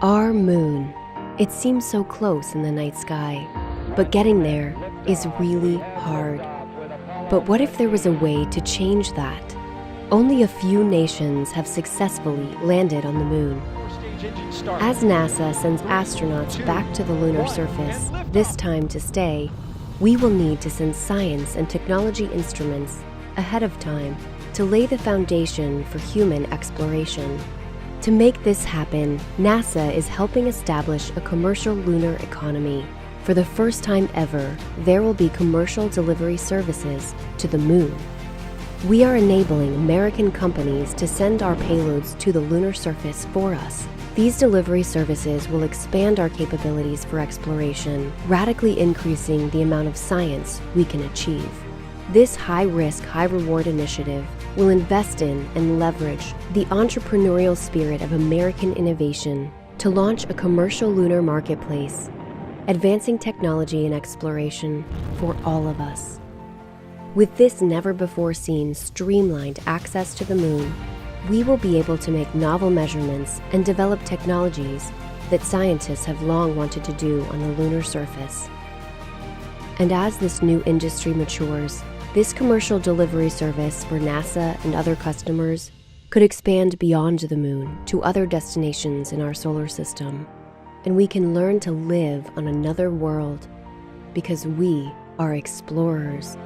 Our moon. It seems so close in the night sky, but getting there is really hard. But what if there was a way to change that? Only a few nations have successfully landed on the moon. As NASA sends astronauts back to the lunar surface, this time to stay, we will need to send science and technology instruments ahead of time to lay the foundation for human exploration. To make this happen, NASA is helping establish a commercial lunar economy. For the first time ever, there will be commercial delivery services to the moon. We are enabling American companies to send our payloads to the lunar surface for us. These delivery services will expand our capabilities for exploration, radically increasing the amount of science we can achieve. This high-risk, high-reward initiative will invest in and leverage the entrepreneurial spirit of American innovation to launch a commercial lunar marketplace, advancing technology and exploration for all of us. With this never-before-seen streamlined access to the moon, we will be able to make novel measurements and develop technologies that scientists have long wanted to do on the lunar surface. And as this new industry matures, this commercial delivery service for NASA and other customers could expand beyond the moon to other destinations in our solar system. And we can learn to live on another world because we are explorers.